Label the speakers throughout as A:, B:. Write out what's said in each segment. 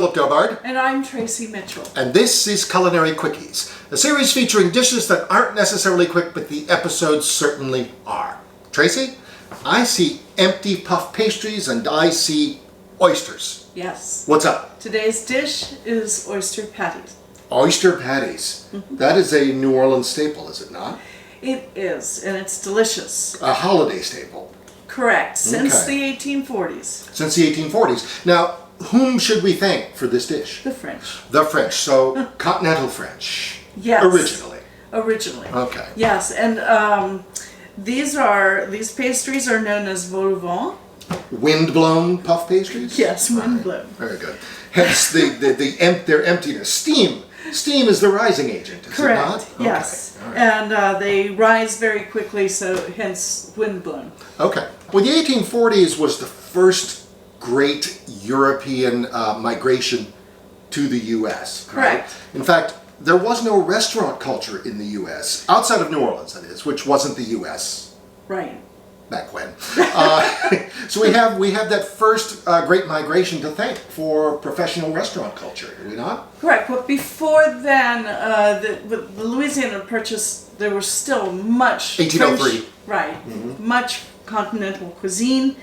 A: Philip Delbard.
B: And I'm Tracey Mitchell.
A: And this is Culinary Quickies, a series featuring dishes that aren't necessarily quick, but the episodes certainly are. Tracey, I see empty puff pastries and I see oysters.
B: Yes.
A: What's up?
B: Today's dish is oyster patties.
A: Oyster patties. That is a New Orleans staple, is it not?
B: It is, and it's delicious.
A: A holiday staple.
B: Correct, since
A: Okay.
B: the 1840s.
A: Since the 1840s. Now, whom should we thank for this dish?
B: The French.
A: The French. So, continental French.
B: Yes.
A: Originally. Okay.
B: Yes, and these pastries are known as vols-au-vent.
A: Wind-blown puff pastries?
B: Yes, wind-blown.
A: Very good. Hence their emptiness. Steam is the rising agent, is
B: Correct.
A: it not?
B: Yes.
A: Okay. All right.
B: And they rise very quickly, so hence wind-blown.
A: Okay. Well, the 1840s was the first great European migration to the U.S.
B: Correct.
A: Right? In fact, there was no restaurant culture in the U.S., outside of New Orleans, that is, which wasn't the U.S.
B: Right.
A: back when. So we have that first great migration to thank for professional restaurant culture, do we not?
B: Correct. But before then, the Louisiana Purchase, there was still much
A: 1803.
B: French, right, much continental cuisine,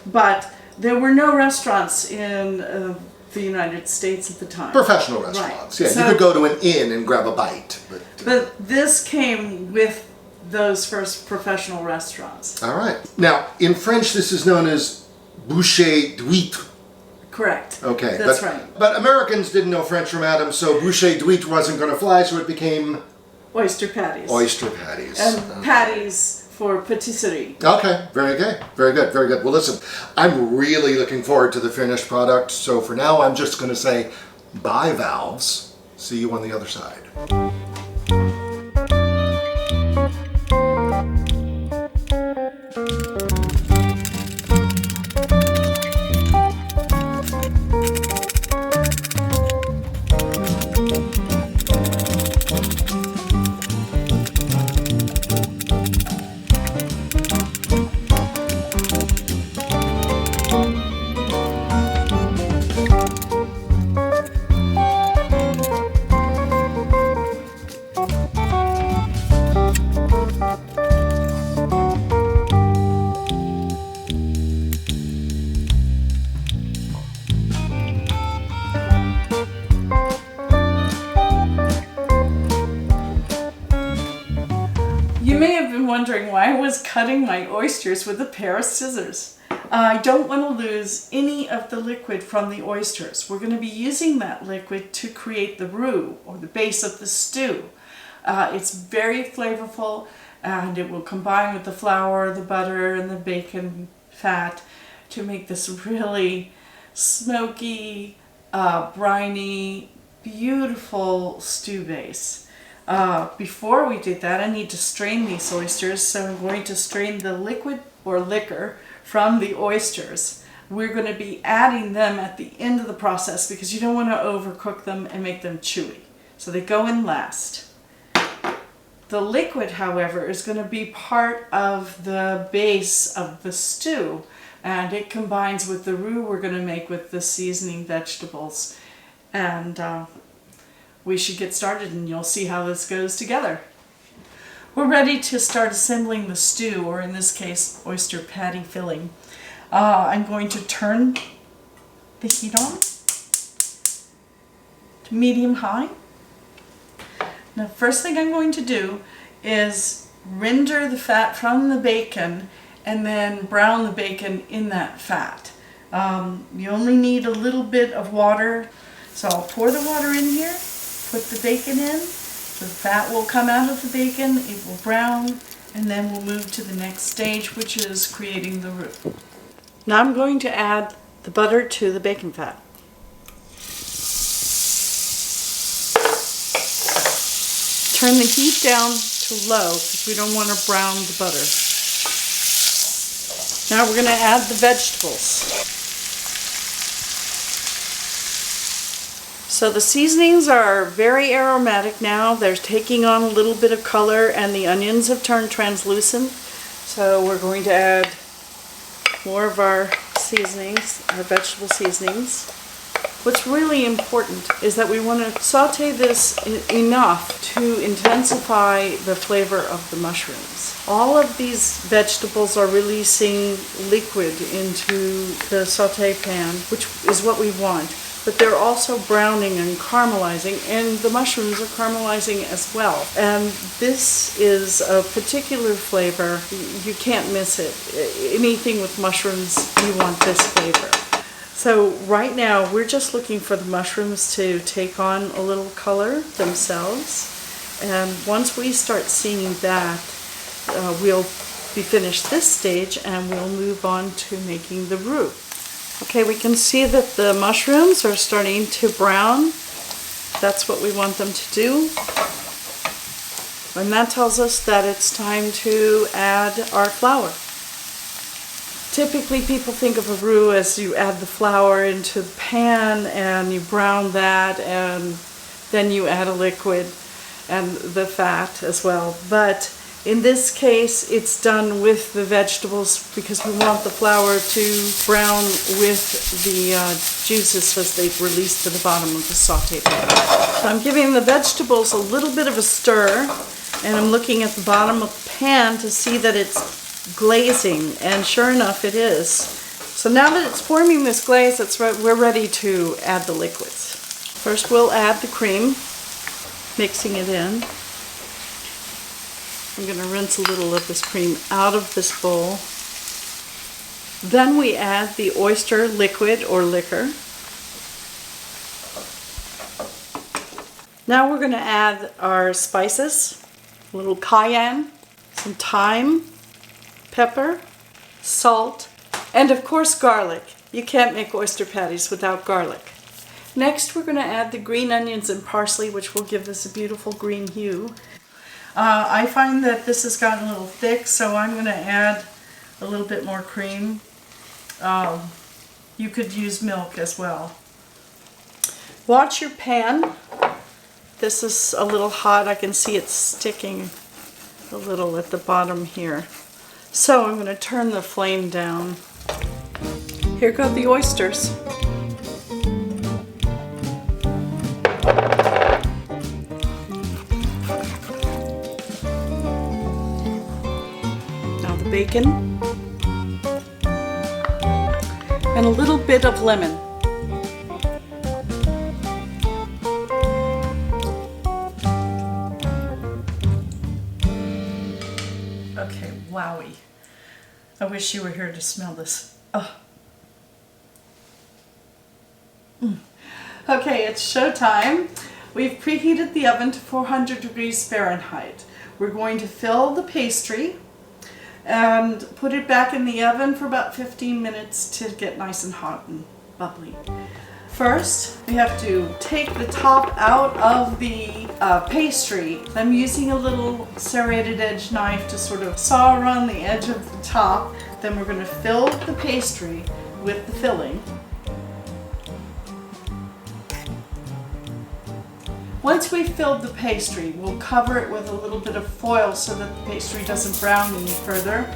B: but there were no restaurants in the United States at the time.
A: Professional restaurants,
B: Right.
A: yeah.
B: So,
A: You could go to an inn and grab a bite.
B: but this came with those first professional restaurants.
A: All right. Now, in French, this is known as bouchée d'huître.
B: Correct.
A: Okay.
B: That's right.
A: But Americans didn't know French from Adam, so bouchée d'huître wasn't going to fly, so it became
B: Oyster patties.
A: oyster patties.
B: And patties for patisserie.
A: Okay, very good, very good, very good. Well, listen, I'm really looking forward to the finished product, so for now I'm just going to say bye, valves. See you on the other side.
B: You may have been wondering why I was cutting my oysters with a pair of scissors. I don't want to lose any of the liquid from the oysters. We're going to be using that liquid to create the roux, or the base of the stew. It's very flavorful, and it will combine with the flour, the butter, and the bacon fat to make this really smoky, briny, beautiful stew base. Before we did that, I need to strain these oysters, so I'm going to strain the liquid or liquor from the oysters. We're going to be adding them at the end of the process because you don't want to overcook them and make them chewy. So they go in last. The liquid, however, is going to be part of the base of the stew, and it combines with the roux we're going to make with the seasoning vegetables. And we should get started, and you'll see how this goes together. We're ready to start assembling the stew, or in this case, oyster patty filling. I'm going to turn the heat on to medium-high. Now, first thing I'm going to do is render the fat from the bacon and then brown the bacon in that fat. You only need a little bit of water, so I'll pour the water in here. Put the bacon in, the fat will come out of the bacon, it will brown, and then we'll move to the next stage, which is creating the roux. Now I'm going to add the butter to the bacon fat. Turn the heat down to low because we don't want to brown the butter. Now we're going to add the vegetables. So the seasonings are very aromatic now. They're taking on a little bit of color, and the onions have turned translucent. So we're going to add more of our seasonings, our vegetable seasonings. What's really important is that we want to saute this enough to intensify the flavor of the mushrooms. All of these vegetables are releasing liquid into the saute pan, which is what we want. But they're also browning and caramelizing, and the mushrooms are caramelizing as well. And this is a particular flavor. You can't miss it. Anything with mushrooms, you want this flavor. So right now, we're just looking for the mushrooms to take on a little color themselves. And once we start seeing that, we'll be finished this stage and we'll move on to making the roux. Okay, we can see that the mushrooms are starting to brown. That's what we want them to do. And that tells us that it's time to add our flour. Typically people think of a roux as you add the flour into the pan and you brown that and then you add a liquid and the fat as well. But in this case, it's done with the vegetables because we want the flour to brown with the juices as they release to the bottom of the saute pan. So I'm giving the vegetables a little bit of a stir, and I'm looking at the bottom of the pan to see that it's glazing, and sure enough it is. So now that it's forming this glaze, we're ready to add the liquids. First we'll add the cream, mixing it in. I'm going to rinse a little of this cream out of this bowl. Then we add the oyster liquid or liquor. Now we're going to add our spices, a little cayenne, some thyme, pepper, salt, and of course garlic. You can't make oyster patties without garlic. Next we're going to add the green onions and parsley, which will give this a beautiful green hue. I find that this has gotten a little thick, so I'm going to add a little bit more cream. You could use milk as well. Watch your pan. This is a little hot. I can see it sticking a little at the bottom here. So I'm going to turn the flame down. Here go the oysters. Bacon and a little bit of lemon. Okay, wowie. I wish you were here to smell this. Oh. Okay, it's showtime. We've preheated the oven to 400 degrees Fahrenheit. We're going to fill the pastry and put it back in the oven for about 15 minutes to get nice and hot and bubbly. First, we have to take the top out of the pastry. I'm using a little serrated edge knife to sort of saw around the edge of the top. Then we're going to fill the pastry with the filling. Once we've filled the pastry, we'll cover it with a little bit of foil so that the pastry doesn't brown any further.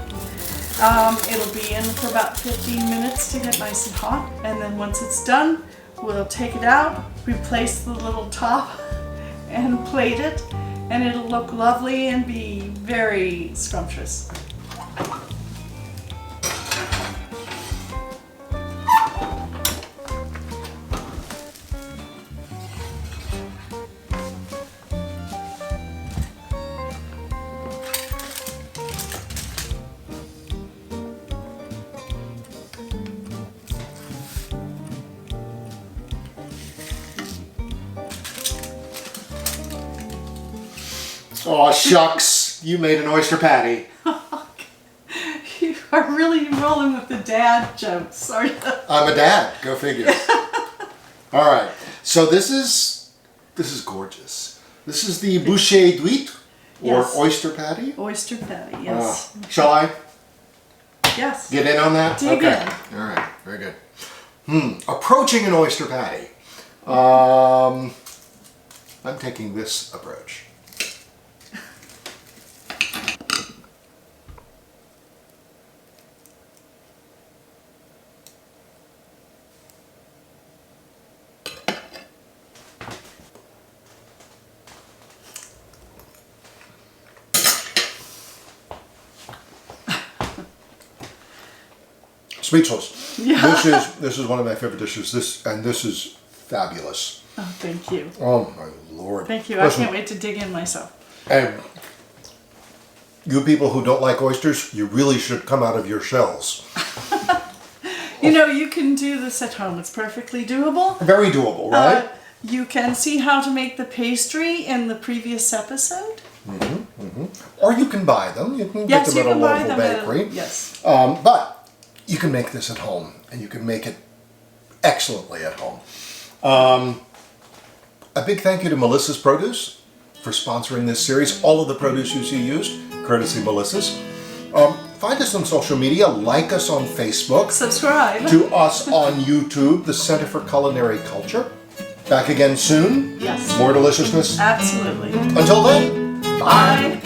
B: It'll be in for about 15 minutes to get nice and hot, and then once it's done, we'll take it out, replace the little top, and plate it, and it'll look lovely and be very scrumptious.
A: Aw, shucks. You made an oyster patty.
B: You are really rolling with the dad jokes, aren't you?
A: I'm a dad. Go figure. All right. So this is gorgeous. This is the bouchée d'huître, or
B: Yes.
A: oyster patty.
B: Oyster patty, yes.
A: Shall I
B: Yes.
A: get in on that?
B: Dig
A: okay.
B: in.
A: All right. Very good. Approaching an oyster patty. I'm taking this approach. Speechless.
B: Yeah.
A: This is one of my favorite dishes. This is fabulous.
B: Oh, thank you.
A: Oh my Lord.
B: Thank you.
A: Listen,
B: I can't wait to dig in myself.
A: and you people who don't like oysters, you really should come out of your shells.
B: You know, you can do this at home. It's perfectly doable.
A: Very doable, right?
B: You can see how to make the pastry in the previous episode.
A: Or you can buy them. You can
B: Yes,
A: get
B: you
A: them at a
B: can buy
A: local
B: them.
A: bakery.
B: Yes.
A: But you can make this at home, and you can make it excellently at home. A big thank you to Melissa's Produce for sponsoring this series. All of the produce you see used, courtesy Melissa's. Find us on social media, like us on Facebook,
B: Subscribe.
A: to us on YouTube, the Center for Culinary Culture. Back again soon.
B: Yes.
A: More deliciousness.
B: Absolutely.
A: Until then, bye.
B: Bye.